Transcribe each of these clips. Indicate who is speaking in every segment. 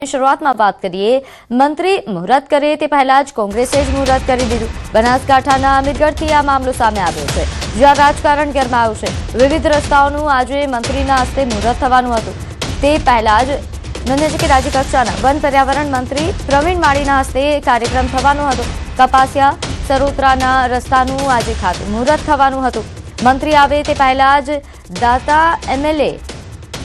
Speaker 1: શરૂઆતમાં વાત કરીએ, મંત્રી મુહૂર્ત કરે તે પહેલા જ કોંગ્રેસે જ મુહૂર્ત કરી દીધું। બનાસકાંઠાના અમીરગઢથી આ મામલો સામે આવ્યો છે, જ્યાં રાજકારણ ગરમાયું છે। વિવિધ રસ્તાઓનું આજે મંત્રીના હસ્તે મુહૂર્ત થવાનું હતું। તે પહેલા જ નોંધ્યું છે કે રાજ્યકક્ષાના વન પર્યાવરણ મંત્રી પ્રવીણ માળીના હસ્તે કાર્યક્રમ થવાનો હતો। કપાસિયા સરોત્રાના રસ્તાનું આજે ખાતમુહૂર્ત થવાનું હતું। મંત્રી આવે તે પહેલા જ દાતા એમએલએ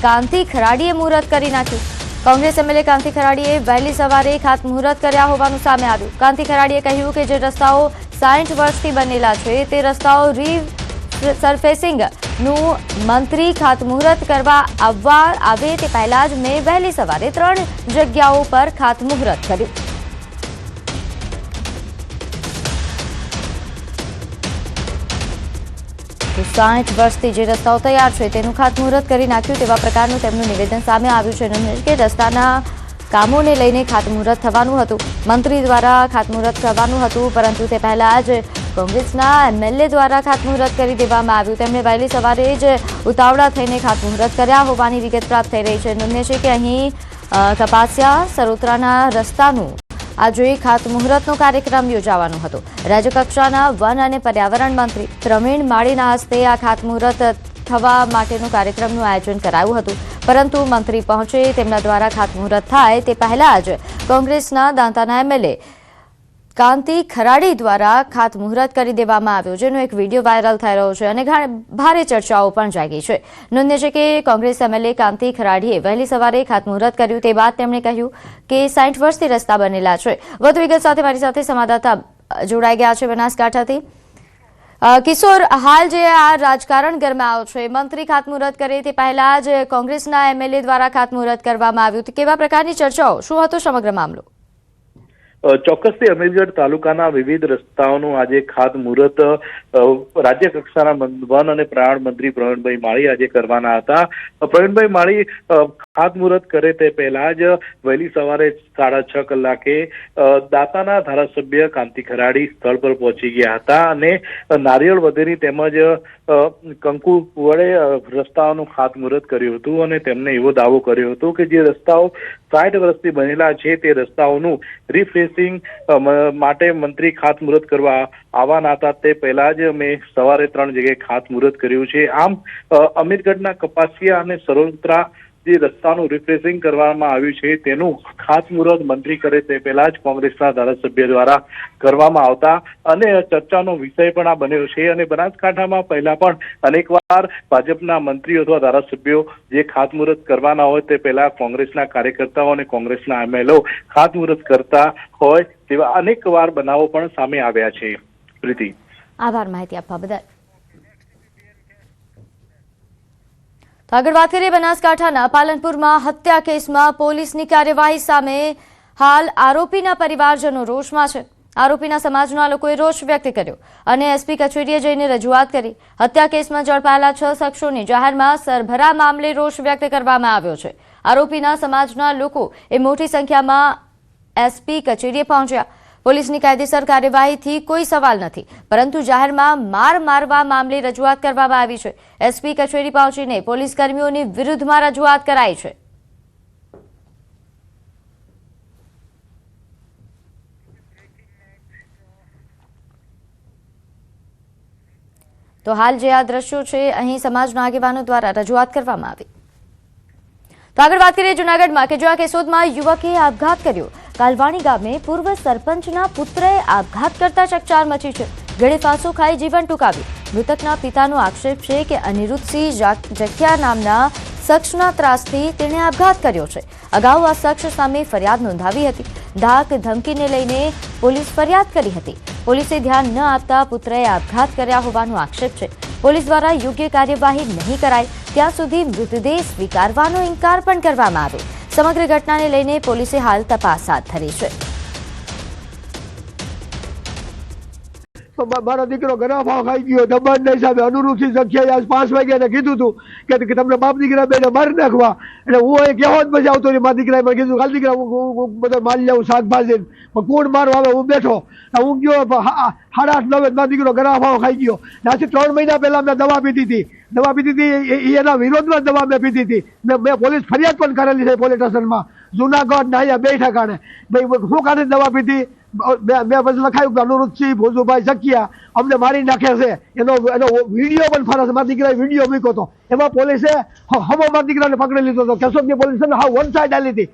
Speaker 1: કાંતિ ખરાડીએ મુહૂર્ત કરી નાખ્યું। કોંગ્રેસ એમએલએ કાંતિ ખરાડીએ વહેલી સવારે ખાતમુહૂર્ત કર્યા હોવાનું સામે આવ્યું। કાંતિ ખરાડીએ કહ્યું કે જે રસ્તાઓ 60 વર્ષથી બનેલા છે તે રસ્તાઓ રીસર્ફેસિંગનું મંત્રી ખાતમુહૂર્ત કરવા આવે તે પહેલા જ મેં વહેલી સવારે 3 જગ્યાઓ પર ખાતમુહૂર્ત કર્યું। 60 વર્ષથી જે રસ્તાઓ તૈયાર છે તેનું ખાતમુહૂર્ત કરી નાખ્યું તેવા પ્રકારનું તેમનું નિવેદન સામે આવ્યું છે। નોંધ્યું કે રસ્તાના કામોને લઈને ખાતમુહૂર્ત થવાનું હતું। મંત્રી દ્વારા ખાતમુહૂર્ત કરવાનું હતું, પરંતુ તે પહેલા જ કોંગ્રેસના એમએલએ દ્વારા ખાતમુહૂર્ત કરી દેવામાં આવ્યું। તેમણે વહેલી સવારે જ ઉતાવળા થઈને ખાતમુહૂર્ત કર્યા હોવાની વિગત પ્રાપ્ત થઈ રહી છે। નોંધ્યું છે કે અહીં કપાસિયા સરોત્રાના રસ્તાનું આજે ખાતમુહૂર્તનો કાર્યક્રમ યોજાવાનો હતો। રાજ્યકક્ષાના વન અને પર્યાવરણ મંત્રી પ્રવીણ માળીના હસ્તે આ ખાતમુહૂર્ત થવા માટેનું કાર્યક્રમનું આયોજન કરાયું હતું, પરંતુ મંત્રી પહોંચે તેમના દ્વારા ખાતમુહૂર્ત થાય તે પહેલા જ કોંગ્રેસના દાંતાના એમએલએ કાંતિ ખરાડી દ્વારા ખાતમુહૂર્ત કરી દેવામાં આવ્યો, જેનો એક વિડીયો વાયરલ થઈ રહ્યો છે અને ભારે ચર્ચાઓ પણ જાગી છે। નોંધ્ય છે કે કોંગ્રેસ એમએલએ કાંતિ ખરાડીએ વહેલી સવારે ખાતમુહૂર્ત કર્યું તે બાદ તેમણે કહ્યું કે 60 વર્ષથી રસ્તા બનેલા છે। વધુ વિગત સાથે મારી સાથે સંવાદદાતા જોડાઈ ગયા છે બનાસકાંઠાથી। કિશોર, હાલ જે આ રાજકારણ ગરમાયો છે, મંત્રી ખાતમુહૂર્ત કરે તે પહેલા જ કોંગ્રેસના એમએલએ દ્વારા ખાતમુહૂર્ત કરવામાં આવ્યું, કેવા પ્રકારની ચર્ચાઓ, શું હતો સમગ્ર મામલો?
Speaker 2: ચોક્કસથી અમીરગઢ તાલુકાના વિવિધ રસ્તાઓનું આજે ખાતમુહૂર્ત રાજ્ય કક્ષાના વન અને પર્યાવરણ મંત્રી પ્રવીણભાઈ માળી આજે કરવાના હતા। પ્રવીણભાઈ માળી ખાતમુહૂર્ત કરે તે પહેલા જ વહેલી સવારે 6:30 કલાકે દાતાના ધારાસભ્ય કાંતિ ખરાડી સ્થળ પર પહોંચી ગયા હતા અને નારિયેળ વધેરી તેમજ કંકુ વડે રસ્તાઓનું ખાતમુહૂર્ત કર્યું હતું અને તેમને એવો દાવો કર્યો હતો કે જે રસ્તાઓ 60 વર્ષથી બનેલા છે તે રસ્તાઓનું રિફ્રેશિંગ માટે મંત્રી ખાતમુહૂર્ત કરવા આવવાના હતા। તે પહેલા જ મેં સવારે 3 જગ્યાએ ખાતમુહૂર્ત કર્યું છે। આમ અમીરગઢના કપાસિયા અને સરોત્રા જે રસ્તાનું રિફ્રેશિંગ કરવામાં આવ્યું છે તેનું ખાતમુહૂર્ત મંત્રી કરે તે પહેલા જ કોંગ્રેસના ધારાસભ્ય દ્વારા કરવામાં આવતા અને ચર્ચાનો વિષય પણ આ બન્યો છે। અને બનાસકાંઠામાં પહેલા પણ અનેકવાર ભાજપના મંત્રીઓ અથવા ધારાસભ્યો જે ખાતમુહૂર્ત કરવાના હોય તે પહેલા કોંગ્રેસના કાર્યકર્તાઓ અને કોંગ્રેસના એમએલએ ખાતમુહૂર્ત કરતા હોય તેવા અનેકવાર બનાવો પણ સામે આવ્યા છે। પ્રીતિ,
Speaker 1: આભાર માહિતી આપવા બદલ। તો આગળ વાત કરીએ બનાસકાંઠાના પાલનપુરમાં હત્યા કેસમાં પોલીસની કાર્યવાહી સામે હાલ આરોપીના પરિવારજનો રોષમાં છે। આરોપીના સમાજના લોકોએ રોષ વ્યક્ત કર્યો અને એસપી કચેરીએ જઈને રજૂઆત કરી। હત્યા કેસમાં ઝડપાયેલા 6 શખ્સોની જાહેરમાં સરભરા મામલે રોષ વ્યક્ત કરવામાં આવ્યો છે। આરોપીના સમાજના લોકો એ મોટી સંખ્યામાં એસપી કચેરીએ પહોંચ્યા। પોલીસની કાયદેસર કાર્યવાહીથી કોઈ સવાલ નથી, પરંતુ જાહેરમાં માર મારવા મામલે રજૂઆત કરવામાં આવી છે। એસપી કચેરી પહોંચીને પોલીસ કર્મીઓની વિરુદ્ધમાં રજૂઆત કરાઈ છે। તો હાલ જે આ દ્રશ્યો છે, અહીં સમાજના આગેવાનો દ્વારા રજૂઆત કરવામાં આવી। તો આગળ વાત કરીએ જૂનાગઢમાં કે જ્યાં કેશોદમાં યુવકે આપઘાત કર્યો। કાલવાણી ગામે પૂર્વ સરપંચના પુત્રએ આપઘાત કરતા ચકચાર મચી છે। ગળે ફાંસો ખાઈ જીવન ટૂંકાવ્યું। મૃતકના પિતાનો આક્ષેપ છે કે અનિરુદ્ધસિંહ જખિયા નામના શખ્સના ત્રાસથી તેણે આપઘાત કર્યો છે। અગાઉ આ શખ્સ સામે ફરિયાદ નોંધાવી હતી। ધાક ધમકીને લઈને પોલીસ ફરિયાદ કરી હતી। પોલીસે ધ્યાન ન આપતા પુત્રએ આપઘાત કર્યા હોવાનો આક્ષેપ છે। પોલીસ દ્વારા યોગ્ય કાર્યવાહી નહીં કરાય ત્યાં સુધી મૃતદેહ સ્વીકારવાનો ઇનકાર પણ કરવામાં આવે। સમગ્ર ઘટનાને લઈને પોલીસે હાલ તપાસ હાથ ધરી છે।
Speaker 3: મારો દીકરો ગરાફા ખાઈ ગયો દબાણના હિસાબે અનુરૂપસિંહ જખિયાએ આજ 5 વાગ્યાને કીધું હતું કે તમને બાપ દીકરા બેને મારી નાખવા, એટલે હું એ કહેવા જ પછી આવતો મારા દીકરાએ મને કીધું કાલ દીકરા હું બધા મારી જાઉં શાકભાજી, કોણ મારવા આવે હું બેઠો, હું ગયો 8:30-9 મારો દીકરો ગરાફા ખાઈ ગયો। આજથી 3 મહિના પહેલા મેં દવા પીધી હતી, એના વિરોધમાં દવા મેં પીધી હતી। મેં પોલીસ ફરિયાદ પણ કરેલી છે પોલીસ સ્ટેશનમાં। જુનાગઢ ને અહીંયા 2 ઠેકાણે. ભાઈ શું કાને દવા પીધી? મેં પછી લખાયું કે અનુરુદ્ધસિંહ ભોજુભાઈ સખિયા અમને મારી નાખે છે. એનો વિડીયો પણ ફરસ મારા દીકરાએ વિડીયો મૂક્યો હતો. એમાં પોલીસે હમો મારા દીકરાને પકડી લીધો હતો. કેશોદની પોલીસે હા વન સાઈડ આલી હતી.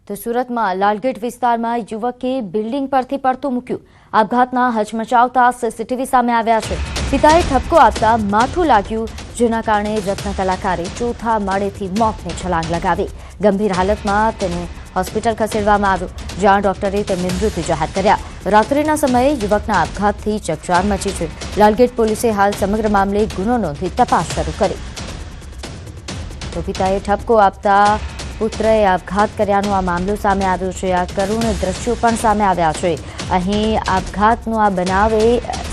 Speaker 1: તો સુરતમાં લાલગેટ વિસ્તારમાં યુવકે બિલ્ડિંગ પરથી પડતું મૂક્યું. આપઘાતના હચમચાવતા સીસીટીવી સામે આવ્યા છે. પિતાએ ઠપકો આપતા માથું લાગ્યું, જેના કારણે રત્ન કલાકારે ચોથા માળેથી મોતને છલાંગ લગાવી. ગંભીર હાલતમાં તેને હોસ્પિટલ ખસેડવામાં આવ્યો, જ્યાં ડોક્ટરે તેમને મૃત જાહેર કર્યા. રાત્રિના સમયે યુવકના આપઘાતથી ચકચાર મચી છે. લાલગેટ પોલીસે હાલ સમગ્ર મામલે ગુનો નોંધી તપાસ શરૂ કરી. તો પિતાએ ઠપકો આપતા પુત્રએ આપઘાત કર્યાનો આ મામલો સામે આવ્યો છે. આ કરુણ દ્રશ્યો પણ સામે આવ્યા છે. અહીં આપઘાતનો આ બનાવ એ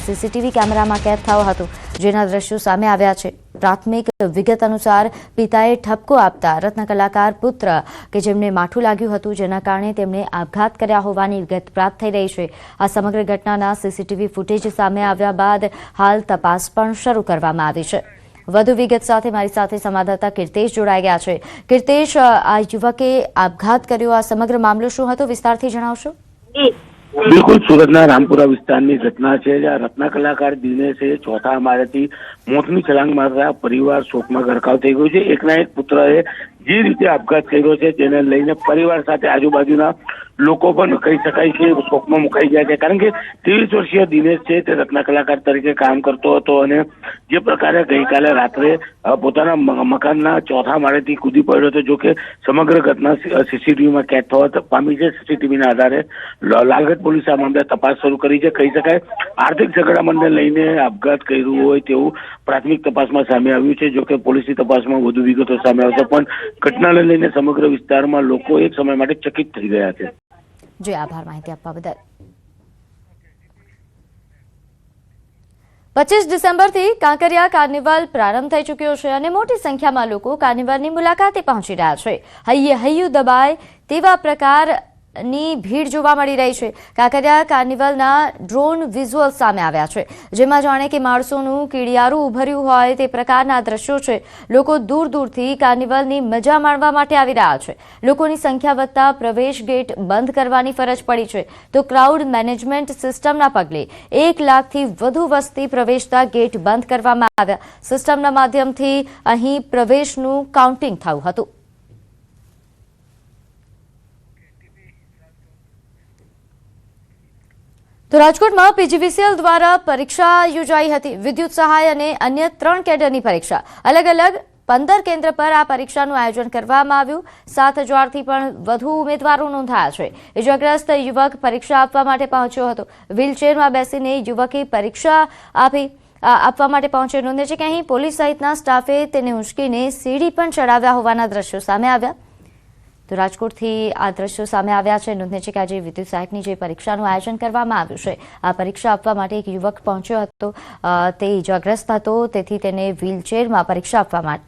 Speaker 1: સીસીટીવી કેમેરામાં કેદ થયો હતો, જેના દ્રશ્યો સામે આવ્યા છે. પ્રાથમિક વિગત અનુસાર પિતાએ ઠપકો આપતા રત્ન કલાકાર પુત્ર કે જેમને માઠું લાગ્યું હતું, જેના કારણે તેમણે આપઘાત કર્યા હોવાની વિગત પ્રાપ્ત થઈ રહી છે. આ સમગ્ર ઘટનાના સીસીટીવી ફૂટેજ સામે આવ્યા બાદ હાલ તપાસ પણ શરૂ કરવામાં આવી છે. વધુ વિગત સાથે મારી સાથે સંવાદદાતા કીર્તેશ જોડાઈ ગયા છે. કીર્તેશ, આ યુવકે આપઘાત કર્યો, આ સમગ્ર મામલો શું હતો, વિસ્તારથી જણાવશો?
Speaker 4: બિલકુલ, સુરતના રામપુરા વિસ્તારની ઘટના છે, જ્યાં રત્ન કલાકાર દિનેશે ચોથા માળેથી મોતની છલાંગ મારતા પરિવાર શોકમાં ગરકાવ થઈ ગયો છે. એકના એક પુત્રએ જે રીતે આપઘાત કર્યો છે તેને લઈને પરિવાર સાથે આજુબાજુના લોકો પણ કહી શકાય કે શોકમાં મુકાઈ ગયા છે. કારણ કે 23 વર્ષીય દિનેશ છે તે રત્ન કલાકાર તરીકે કામ કરતો હતો અને જે પ્રકારે ગઈકાલે રાત્રે પોતાના મકાનના ચોથા માળેથી કૂદી પડ્યો હતો. જો કે સમગ્ર ઘટના સીસીટીવીમાં કેદ થવા પામી છે. સીસીટીવીના આધારે લાલગેટ પોલીસે આ મામલે તપાસ શરૂ કરી છે. કહી શકાય આર્થિક ઝઘડામણને લઈને આપઘાત કર્યું હોય તેવું પ્રાથમિક તપાસમાં સામે આવ્યું છે. જો કે પોલીસની તપાસમાં વધુ વિગતો સામે આવશે, પણ ઘટનાને લઈને સમગ્ર વિસ્તારમાં લોકો એક સમય માટે ચકિત થઈ ગયા છે.
Speaker 1: જી આભાર માહિતી આપવા બદલ. 25 ડિસેમ્બરથી કાંકરિયા કાર્નિવલ પ્રારંભ થઈ ચૂક્યો છે અને મોટી સંખ્યામાં લોકો કાર્નિવલની મુલાકાતે પહોંચી રહ્યા છે. હૈયું દબાય તેવા પ્રકારની ભીડ જોવા મળી રહી છે. કાંકરિયા કાર્નિવલના ડ્રોન વિઝ્યુઅલ સામે આવ્યા છે, જેમાં જાણે કે માણસોનું કીડિયારું ઉભર્યું હોય તે પ્રકારના દ્રશ્યો છે. લોકો દૂર દૂરથી કાર્નિવલની મજા માણવા માટે આવી રહ્યા છે. લોકોની સંખ્યા વધતા પ્રવેશ ગેટ બંધ કરવાની ફરજ પડી છે. તો ક્રાઉડ મેનેજમેન્ટ સિસ્ટમના પગલે 1 લાખથી વધુ વસ્તી પ્રવેશતા ગેટ બંધ કરવામાં આવ્યા. સિસ્ટમના માધ્યમથી અહીં પ્રવેશનું કાઉન્ટિંગ થયું હતું. તો રાજકોટમાં પીજીવીસીએલ દ્વારા પરીક્ષા યોજાઈ હતી. વિદ્યુત સહાય અને અન્ય 3 કેડરની પરીક્ષા. અલગ અલગ 15 કેન્દ્ર પર આ પરીક્ષાનું આયોજન કરવામાં આવ્યું. 7,000થી પણ વધુ ઉમેદવારો નોંધાયા છે. ઇજાગ્રસ્ત યુવક પરીક્ષા આપવા માટે પહોંચ્યો હતો. વ્હીલચેરમાં બેસીને યુવકે પરીક્ષા આપવા માટે પહોંચ્યો. નોંધે છે કે અહીં પોલીસ સહિતના સ્ટાફે તેને ઉંચકીને સીડી પણ ચડાવ્યા હોવાના દ્રશ્યો સામે આવ્યા. તો રાજકોટથી આ દ્રશ્યો સામે આવ્યા છે. નોંધે છે કે આજે વિદ્યુત સહાયકની જે પરીક્ષાનું આયોજન કરવામાં આવ્યું છે, આ પરીક્ષા આપવા માટે એક યુવક પહોંચ્યો હતો. તે ઇજાગ્રસ્ત હતો, તેથી તેને વ્હીલચેરમાં પરીક્ષા આપવા.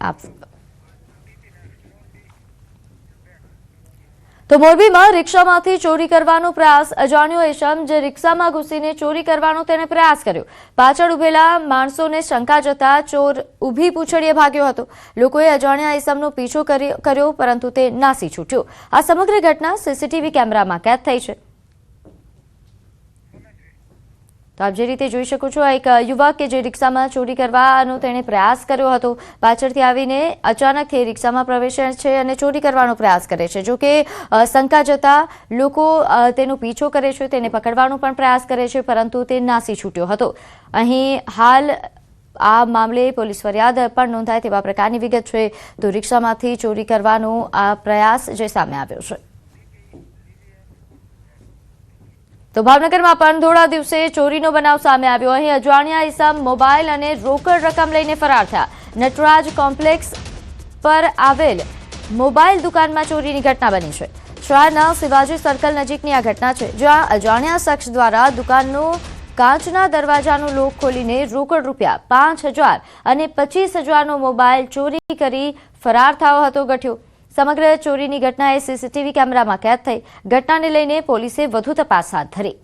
Speaker 1: તો મોરબીમાં રિક્ષામાંથી ચોરી કરવાનો પ્રયાસ. અજાણ્યો ઇસમ જે રિક્ષામાં ઘૂસીને ચોરી કરવાનો તેને પ્રયાસ કર્યો. પાછળ ઉભેલા માણસોને શંકા જતા ચોર ઊભી પૂંછડીએ ભાગ્યો હતો. લોકોએ અજાણ્યા ઇસમનો પીછો કર્યો, પરંતુ તે નાસી છૂટ્યો. આ સમગ્ર ઘટના સીસીટીવી કેમેરામાં કેદ થઈ છે. તો આપ જે રીતે જોઈ શકો છો, એક યુવક કે જે રિક્ષામાં ચોરી કરવાનો તેણે પ્રયાસ કર્યો હતો, પાછળથી આવીને અચાનક તે રિક્ષામાં પ્રવેશે છે અને ચોરી કરવાનો પ્રયાસ કરે છે. જો કે શંકા જતા લોકો તેનો પીછો કરે છે, તેને પકડવાનો પણ પ્રયાસ કરે છે, પરંતુ તે નાસી છૂટ્યો હતો. અહીં હાલ આ મામલે પોલીસ ફરિયાદ પણ નોંધાય તેવા પ્રકારની વિગત છે. તો રિક્ષામાંથી ચોરી કરવાનો આ પ્રયાસ જે સામે આવ્યો છે. તો ભાવનગરમાં પણ થોડા દિવસે ચોરીનો બનાવ સામે આવ્યો. અહીં અજાણ્યા ઇસમ મોબાઈલ અને રોકડ રકમ લઈને ફરાર થયા. નટરાજ કોમ્પ્લેક્સ પર આવેલ મોબાઈલ દુકાનમાં ચોરીની ઘટના બની છે. શહેરના શિવાજી સર્કલ નજીકની આ ઘટના છે, જ્યાં અજાણ્યા શખ્સ દ્વારા દુકાનનો કાચના દરવાજાનો લોક ખોલીને રોકડ રૂપિયા 5,000 અને 25,000નો મોબાઈલ ચોરી કરી ફરાર થયો હતો ગઠ્યો. સમગ્ર ચોરીની ઘટના એ સીસીટીવી કેમેરામાં કેદ થઈ. ઘટનાને લઈને પોલીસે વધુ તપાસ હાથ ધરી.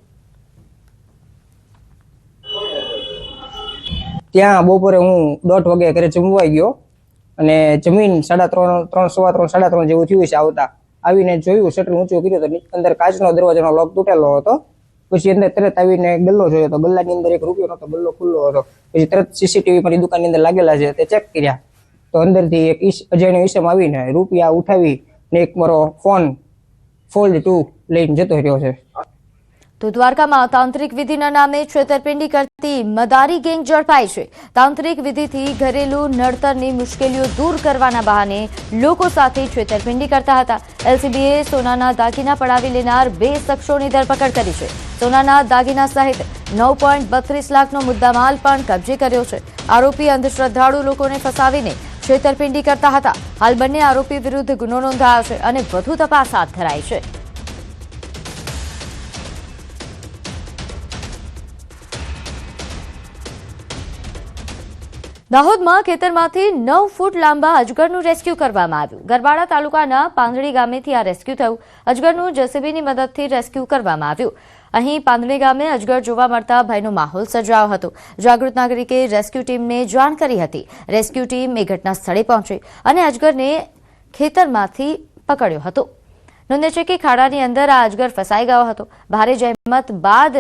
Speaker 5: ત્યાં બપોરે હું 1:30 વાગે ઘરે જમવા ગયો અને જમીન 3:30 સવા 3 જેવું થયું છે. આવતા આવીને જોયું, શટર ઊંચું કર્યું તો અંદર કાચનો દરવાજાનો લોક તૂટેલો હતો. પછી અંદર તરત આવીને ગલ્લો જોયો તો ગલ્લાની અંદર 1 રૂપિયો નતો, ગલ્લો ખુલ્લો હતો. પછી તરત સીસીટીવી મારી દુકાનની અંદર લાગેલા છે તે ચેક કર્યા તો અંદરથી એક અજાણ્યો ઈસમ આવીને રૂપિયા ઉઠાવી ને એક મારો ફોન Fold 2 લઈને જતો રહ્યો છે.
Speaker 1: તો દ્વારકામાં તાંત્રિક વિધિના નામે છેતરપિંડી કરતી મદારી ગેંગ ઝડપાઈ છે. તાંત્રિક વિધિથી ઘરેલું નડતરની મુશ્કેલીઓ દૂર કરવાના બહાને લોકો સાથે છેતરપિંડી કરતા હતા. એલસીબીએ સોનાના દાગીના પડાવી લેનાર 2 શખ્સોની ધરપકડ કરી છે. સોનાના દાગીના સહિત 9.32 લાખનો મુદ્દામાલ પણ કબજે કર્યો છે. આરોપી અંધશ્રદ્ધાળુ લોકોને ફસાવીને છેતરપિંડી કરતા હતા. હાલ બંને આરોપી વિરુદ્ધ ગુનો નોંધાયો છે અને વધુ તપાસ હાથ ધરાઈ છે. દાહોદમાં ખેતરમાંથી 9 ફૂટ લાંબા અજગરનું રેસ્ક્યુ કરવામાં આવ્યું. ગરબાડા તાલુકાના પાંદડી ગામેથી આ રેસ્ક્યુ થયું. અજગરનું જેસીબીની મદદથી રેસ્ક્યુ કરવામાં આવ્યું. અહીં પાંદડી ગામે અજગર જોવા મળતા ભયનો માહોલ સર્જાયો હતો. જાગૃત નાગરિકે રેસ્ક્યુ ટીમને જાણ કરી હતી. રેસ્ક્યુ ટીમ એ ઘટના સ્થળે પહોંચી અને અજગરને ખેતરમાંથી પકડ્યો હતો. નોંધે છે કે ખાડાની અંદર આ અજગર ફસાઈ ગયો હતો. ભારે જહેમત બાદ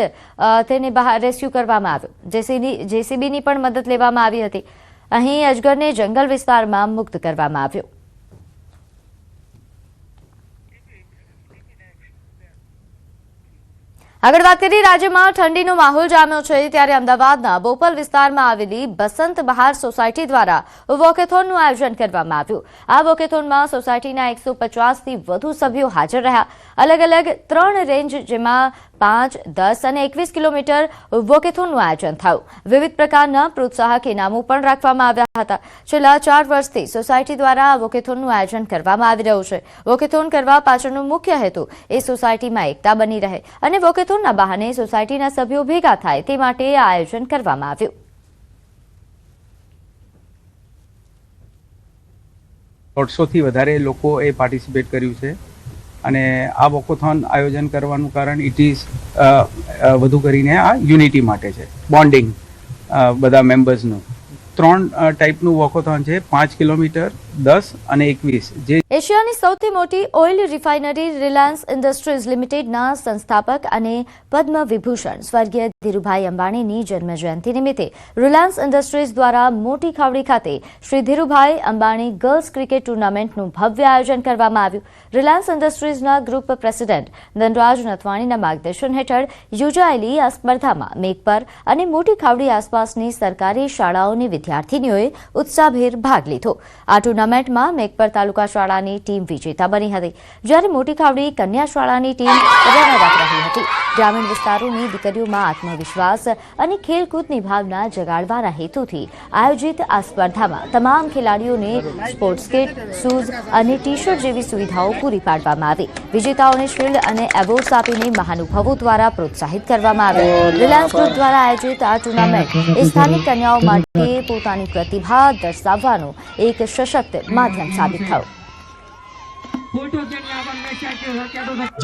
Speaker 1: તેને બહાર રેસ્ક્યુ કરવામાં આવ્યો. જેસીબીની પણ મદદ લેવામાં આવી હતી. અહીં અજગરને જંગલ વિસ્તારમાં મુક્ત કરવામાં આવ્યો. આગળ વાત કરીએ, રાજ્યમાં ઠંડીનો માહોલ જામ્યો છે ત્યારે અમદાવાદના બોપલ વિસ્તારમાં આવેલી બસંત બહાર સોસાયટી દ્વારા વોકેથોનનું આયોજન કરવામાં આવ્યું. આ વોકેથોનમાં સોસાયટીના 150થી વધુ સભ્યો હાજર રહ્યા. અલગ અલગ 3 રેન્જ જેમાં 5, 10 અને 21 કિલોમીટર વોકેથોનનું આયોજન થયું. વિવિધ પ્રકારના પ્રોત્સાહક ઇનામો પણ રાખવામાં આવ્યા હતા. છેલ્લા 4 વર્ષથી સોસાયટી દ્વારા આ વોકેથોનનું આયોજન કરવામાં આવી રહ્યું છે. વોકેથોન કરવા પાછળનો મુખ્ય હેતુ એ સોસાયટીમાં એકતા બની રહે અને વોકેથોનના બહાને સોસાયટીના સભ્યો ભેગા થાય તે માટે આ આયોજન કરવામાં આવ્યું.
Speaker 6: 150થી વધારે લોકોએ પાર્ટિસિપેટ કર્યું છે અને આ વોકેથોન આયોજન કરવાનું કારણ ઇટ ઇઝ વધુ કરીને આ યુનિટી માટે છે, બોન્ડિંગ બધા મેમ્બર્સનું. 3 ટાઈપનું વોકેથોન છે, 5 કિલોમીટર, 10 અને 21. જે
Speaker 1: એશિયાની સૌથી મોટી ઓઇલ રિફાઇનરી રિલાયન્સ ઇન્ડસ્ટ્રીઝ લિમિટેડના સંસ્થાપક અને પદ્મ વિભૂષણ સ્વર્ગીય ધીરુભાઈ અંબાણીની જન્મજયંતિ નિમિત્તે રિલાયન્સ ઇન્ડસ્ટ્રીઝ દ્વારા મોટી ખાવડી ખાતે શ્રી ધીરુભાઈ અંબાણી ગર્લ્સ ક્રિકેટ ટુર્નામેન્ટનું ભવ્ય આયોજન કરવામાં આવ્યું. રિલાયન્સ ઇન્ડસ્ટ્રીઝના ગ્રુપ પ્રેસિડેન્ટ ધનરાજ નથવાણીના માર્ગદર્શન હેઠળ યોજાયેલી આ સ્પર્ધામાં મેઘપર અને મોટી ખાવડી આસપાસની સરકારી શાળાઓની વિદ્યાર્થીનીઓએ ઉત્સાહભેર ભાગ લીધો. આ ટુર્નામેન્ટમાં મેઘપર તાલુકા શાળાની ટીમ વિજેતા બની હતી, જ્યારે મોટી ખાવડી કન્યા શાળાની ટીમ રનર-અપ રહી હતી. ગ્રામીણ વિસ્તારોની દીકરીઓમાં આત્મવિશ્વાસ અને ખેલકૂદની ભાવના જગાડવાના હેતુથી આયોજિત આ સ્પર્ધામાં તમામ ખેલાડીઓને સ્પોર્ટ્સ કિટ, શૂઝ અને ટી-શર્ટ જેવી સુવિધાઓ પૂરી પાડવામાં આવી. વિજેતાઓને શિલ્ડ અને એવોર્ડ્સ આપીને મહાનુભાવો દ્વારા પ્રોત્સાહિત કરવામાં આવ્યા. રિલાયન્સ ગ્રુપ દ્વારા આયોજિત આ ટુર્નામેન્ટ એ સ્થાનિક કન્યાઓ માટે પોતાની પ્રતિભા દર્શાવવાનું એક સશક્ત માધ્યમ સાબિત થયું.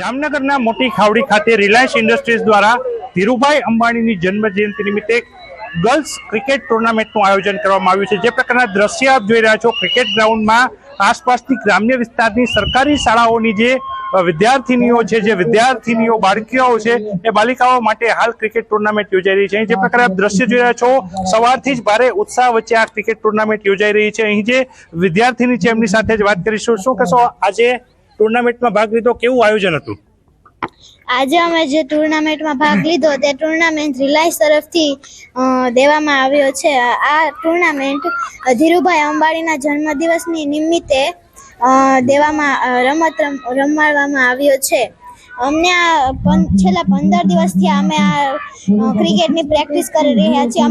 Speaker 7: જામનગરના મોટી ખાવડી ખાતે રિલાયન્સ ઇન્ડસ્ટ્રીઝ દ્વારા ધીરુભાઈ અંબાણીની જન્મજયંતિ નિમિત્તે ગર્લ્સ ક્રિકેટ ટુર્નામેન્ટનું આયોજન કરવામાં આવ્યું છે. જે પ્રકારના દ્રશ્ય આપ જોઈ રહ્યા છો, ક્રિકેટ ગ્રાઉન્ડમાં આસપાસની ગ્રામ્ય વિસ્તારની સરકારી શાળાઓની જે વિદ્યાર્થીનીઓ છે, જે વિદ્યાર્થીનીઓ બાળકીઓ છે, એ બાલિકાઓ માટે હાલ ક્રિકેટ ટુર્નામેન્ટ યોજાઈ રહી છે. અહીં જે પ્રકારે આપ દ્રશ્ય જોઈ રહ્યા છો, સવારથી જ ભારે ઉત્સાહ વચ્ચે આ ક્રિકેટ ટુર્નામેન્ટ યોજાઈ રહી છે. અહીં જે વિદ્યાર્થીની છે એમની સાથે જ વાત કરીશું. શું કહેશો, આજે ટુર્નામેન્ટમાં ભાગ લીધો, કેવું આયોજન હતું?
Speaker 8: આજે અમે જે ટુર્નામેન્ટમાં ભાગ લીધો તે ટુર્નામેન્ટ રિલાયન્સ તરફથી દેવામાં આવ્યો છે. આ ટુર્નામેન્ટ ધીરુભાઈ અંબાણીના જન્મદિવસની નિમિત્તે રમાડવામાં આવ્યો છે. અમને આ છેલ્લા 15 દિવસથી અમે આ ક્રિકેટની પ્રેક્ટિસ કરી રહ્યા છીએ.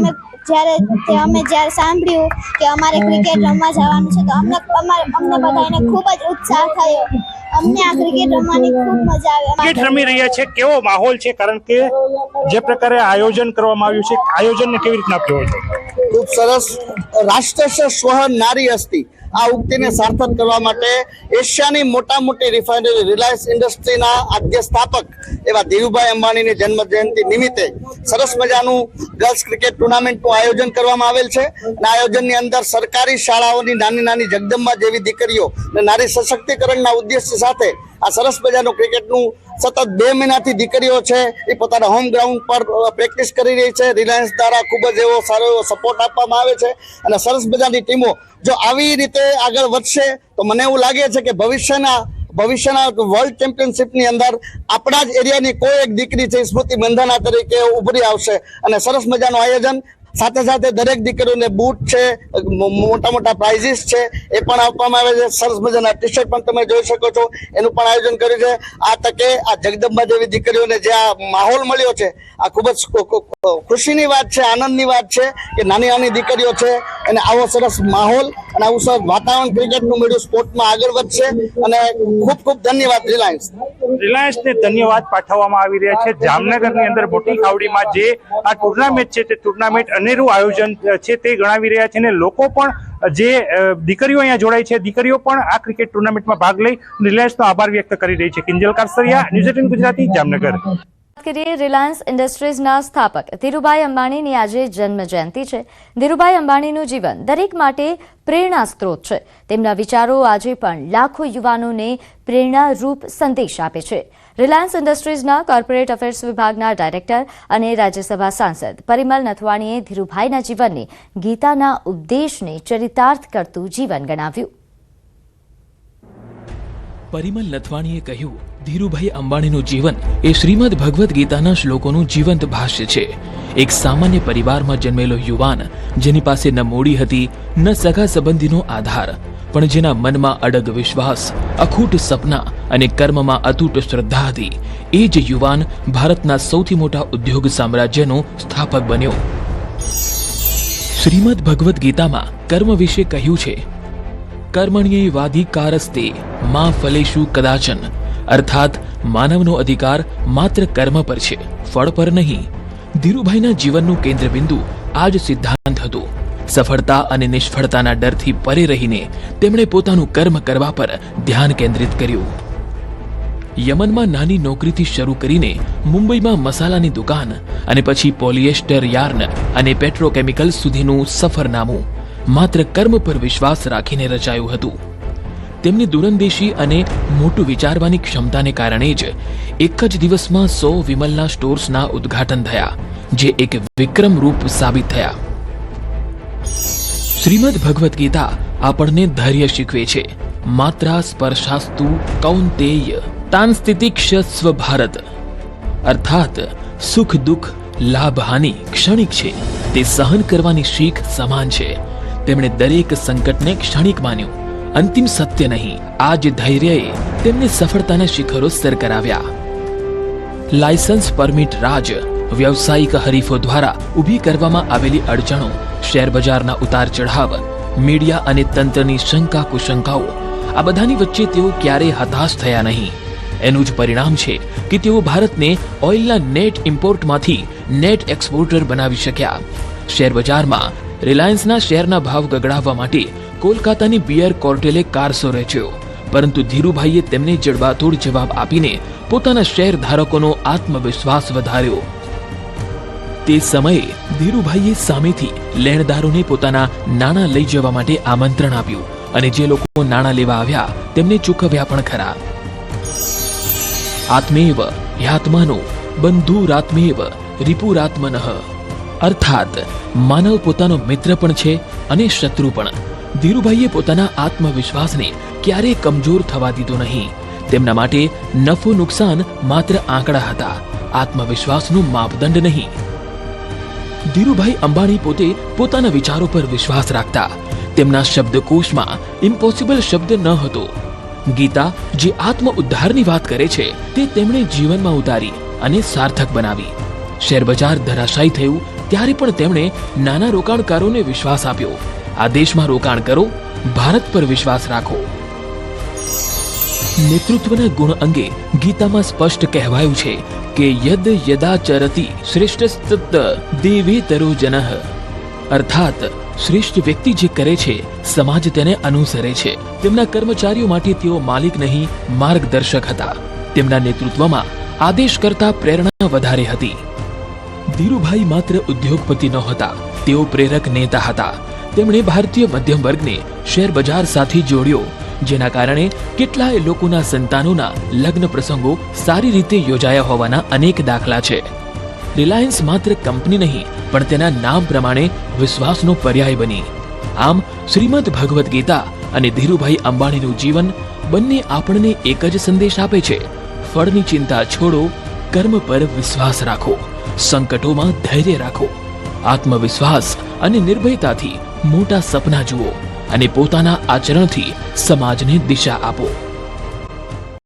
Speaker 8: અમે જ્યારે સાંભળ્યું કે અમારે ક્રિકેટ રમવા જવાનું છે તો અમને બધાને ખૂબ જ ઉત્સાહ થયો. અમને આ ક્રિકેટ રમવાની ખૂબ મજા આવી.
Speaker 7: ક્રિકેટ રમી રહ્યા છે, કેવો માહોલ છે? કારણ કે જે પ્રકારે આયોજન કરવામાં આવ્યું છે, આયોજનને કેવી રીતના જોવો છો?
Speaker 9: ખૂબ સરસ. રાષ્ટ્રસ્ય સ્વઃ નારી અસ્તિ, આ ઉક્તિને સાર્થક કરવા માટે એશિયાની મોટી રિફાઇનરી રિલાયન્સ ઇન્ડસ્ટ્રીના આદ્ય સ્થાપક એવા ધીરુભાઈ અંબાણીની જન્મ જયંતિ નિમિત્તે સરસ મજાનું ગર્લ્સ ક્રિકેટ ટુર્નામેન્ટનું આયોજન કરવામાં આવેલ છે. આ આયોજનની અંદર સરકારી શાળાઓની નાની જગદંબા જેવી દીકરીઓ અને નારી સશક્તિકરણના ઉદ્દેશ્ય સાથે આ સરસ મજાનું ક્રિકેટનું સતત 2 મહિનાથી દીકરીઓ છે એ પોતાના હોમ ગ્રાઉન્ડ પર પ્રેક્ટિસ કરી રહી છે. રિલાયન્સ દ્વારા ખૂબ જ સારો એવો સપોર્ટ આપવામાં આવે છે અને સરસ મજાની ટીમો જો આવી રીતે આગળ વધશે તો મને એવું લાગે છે કે ભવિષ્યના વર્લ્ડ ચેમ્પિયનશિપની અંદર આપણા જ એરિયાની કોઈ એક દીકરી છે સ્મૃતિ મંધાના તરીકે ઉભરી આવશે અને સરસ મજાનું આયોજન સાથે દરેક દીકરીઓને બૂટ છે, મોટા પ્રાઇઝીસ છે એ પણ આપવામાં આવે છે. સરસ મજાના ટી શર્ટ પણ તમે જોઈ શકો છો, એનું પણ આયોજન કર્યું છે. આ તકે આ જગદંબા જેવી દીકરીઓને જે આ માહોલ મળ્યો છે આ ખૂબ જ ખુશીની વાત છે, આનંદની વાત છે કે નાની દીકરીઓ છે અને આવો સરસ માહોલ અને આવું સરસ વાતાવરણ ક્રિકેટનું મળ્યું, સ્પોર્ટમાં આગળ વધશે અને ખૂબ ધન્યવાદ
Speaker 7: રિલાયન્સને ધન્યવાદ પાઠવવામાં આવી રહ્યા છે. જામનગરની અંદર મોટી ખાવડીમાં જે આ ટુર્નામેન્ટ છે તે ટુર્નામેન્ટ અનેરું આયોજન છે તે ગણાવી રહ્યા છે અને લોકો પણ જે દીકરીઓ અહીંયા જોડાય છે, દીકરીઓ પણ આ ક્રિકેટ ટુર્નામેન્ટમાં ભાગ લઈ રિલાયન્સનો આભાર વ્યક્ત કરી રહી છે. કિંજલ કારસરિયા, ન્યૂઝ 18 ગુજરાતી, જામનગર.
Speaker 1: કરીએ રિલાયન્સ ઇન્ડસ્ટ્રીઝના સ્થાપક ધીરુભાઈ અંબાણીની આજે જન્મ જયંતિ છે. ધીરુભાઈ અંબાણીનું જીવન દરેક માટે પ્રેરણા સ્ત્રોત છે. તેમના વિચારો આજે પણ લાખો યુવાનોને પ્રેરણારૂપ સંદેશ આપે છે. રિલાયન્સ ઇન્ડસ્ટ્રીઝના કોર્પોરેટ અફેર્સ વિભાગના ડાયરેક્ટર અને રાજ્યસભા સાંસદ પરિમલ નથવાણીએ ધીરુભાઈના જીવનને ગીતાના ઉપદેશને ચરિતાર્થ કરતું જીવન ગણાવ્યું.
Speaker 10: પરિમલ નથવાણીએ કહ્યું, ધીરુભાઈ અંબાણીનું જીવન એ શ્રીમદ ભગવદ્ ગીતાના શ્લોકોનું જીવંત ભાષ્ય છે. એક સામાન્ય પરિવારમાં જન્મેલો યુવાન, જેની પાસે ન મૂડી હતી ન સગા સંબંધીનો આધાર, પણ જેના મનમાં અડગ વિશ્વાસ, અખૂટ સપના અને કર્મમાં અતૂટ શ્રદ્ધા હતી, એ જ યુવાન ભારતના સૌથી મોટા ઉદ્યોગ સામ્રાજ્યનો સ્થાપક બન્યો. શ્રીમદ ભગવદ્ ગીતામાં કર્મ વિશે કહ્યું છે, કર્મણ્યેવાધિકારસ્તે મા ફલેષુ કદાચન, અર્થાત માનવનો અધિકાર માત્ર કર્મ પર છે, ફળ પર નહીં. ધીરુભાઈના જીવનનું કેન્દ્રબિંદુ આ જ સિદ્ધાંત હતું. સફળતા અને નિષ્ફળતાના ડરથી પરે રહીને તેમણે પોતાનું કર્મ કરવા પર ધ્યાન કેન્દ્રિત કર્યું. યમનમાં નાની નોકરીથી શરૂ કરીને મુંબઈમાં મસાલાની દુકાન અને પછી પોલિએસ્ટર યાર્ન અને પેટ્રોકેમિકલ સુધીનું સફરનામું માત્ર કર્મ પર વિશ્વાસ રાખીને રચાયું હતું. તેમની દૂરંદેશી અને મોટું વિચારવાની ક્ષમતાને કારણે જ એક જ દિવસમાં 100 વિમલના સ્ટોર્સના ઉદ્ઘાટન થયા, જે એક વિક્રમ રૂપ સાબિત થયા. શ્રીમદ ભગવદ્ ગીતા આપણને ધૈર્ય શીખવે છે. માત્રા સ્પર્શાસ્તુ કૌંતેય તાન સ્થિતિક્ષસ્વ ભારત, અર્થાત સુખ દુઃખ લાભ હાનિ ક્ષણિક છે, તે સહન કરવાની શીખ સમાન છે. તેમણે દરેક સંકટને ક્ષણિક માન્યું, અંતિમ સત્ય નહીં. આ જ ધૈર્યએ તેમને સફળતાના શિખરો સર કરાવ્યા. લાયસન્સ પરમિટ રાજ, વ્યવસાયિક હરીફો દ્વારા ઊભી કરવામાં આવેલી અડચણો, શેરબજારના ઉતાર ચઢાવ, મીડિયા અને તંત્રની શંકા કુશંકાઓ, આ બધાની વચ્ચે તેઓ ક્યારેય હતાશ થયા નહીં. એનું જ પરિણામ છે કે તેઓ ભારતને ઓઇલના નેટ ઇમ્પોર્ટમાંથી નેટ એક્સપોર્ટર બનાવી શક્યા. શેરબજારમાં રિલાયન્સના શેરના ભાવ ગગડાવવા માટે કોલકાતાની બિયર કોર્ટેલે કારસો રચ્યો, પરંતુ ધીરુભાઈએ તેમને જડબાતોડ જવાબ આપીને પોતાના શેર ધારકોનો આત્મવિશ્વાસ વધાર્યો. તે સમયે ધીરુભાઈએ સામેથી લેણદારોને પોતાના નાણાં લઈ જવા માટે આમંત્રણ આપ્યું અને જે લોકો નાણાં લેવા આવ્યા તેમને ચૂકવ્યા પણ ખરા. આત્મેવ હ્યાત્માનો બંધુરાત્મેવ રિપુરાત્મનઃ, અર્થાત માનવ પોતાનો મિત્ર પણ છે અને શત્રુ પણ. ધીરુભાઈએ પોતાના આત્મવિશ્વાસને ક્યારેય કમજોર થવા દીધો નહીં. તેમના માટે નફો નુકસાન માત્ર આંકડા હતા, આત્મવિશ્વાસનું માપદંડ નહીં. ધીરુભાઈ અંબાણી પોતે પોતાના વિચારો પર વિશ્વાસ રાખતા. તેમના શબ્દકોશમાં ઇમ્પોસિબલ શબ્દ ન હતો. ગીતા જે આત્મ ઉદ્ધારની વાત કરે છે તે તેમણે જીવનમાં ઉતારી અને સાર્થક બનાવી. શેરબજાર ધરાશાયી થયું ત્યારે પણ તેમણે નાના રોકાણકારોને વિશ્વાસ આપ્યો, આ દેશમાં રોકાણ કરો, ભારત પર વિશ્વાસ રાખો. નેતૃત્વના ગુણ અંગે ગીતામાં સ્પષ્ટ કહેવાયું છે કે યદ યદાચરતિ શ્રેષ્ઠસ્તત દેવેતરો જનઃ, અર્થાત શ્રેષ્ઠ વ્યક્તિ જે કરે છે સમાજ તેને અનુસરે છે. તેમના કર્મચારીઓ માટે તેઓ માલિક નહીં માર્ગદર્શક હતા. તેમના નેતૃત્વમાં આદેશ કરતા પ્રેરણા વધારે હતી. ધીરુભાઈ માત્ર ઉદ્યોગપતિ નહોતા, તેઓ પ્રેરક નેતા હતા. તેમણે ભારતીય મધ્યમ વર્ગને શેર બજાર સાથે જોડ્યો, જેના કારણે કેટલાય લોકોના સંતાનોના લગ્ન પ્રસંગો સારી રીતે યોજાયા હોવાના અનેક દાખલા છે. રિલાયન્સ માત્ર કંપની નહીં પણ તેના નામ પ્રમાણે વિશ્વાસનો પર્યાય બની. આમ શ્રીમદ ભગવદ્ ગીતા અને ધીરુભાઈ અંબાણીનું જીવન બંને આપણને એક જ સંદેશ આપે છે: ફળની ચિંતા છોડો, કર્મ પર વિશ્વાસ રાખો, સંકટોમાં ધૈર્ય રાખો, આત્મવિશ્વાસ અને નિર્ભયતાથી મોટા સપના જુઓ અને પોતાના આચરણથી સમાજને દિશા આપો.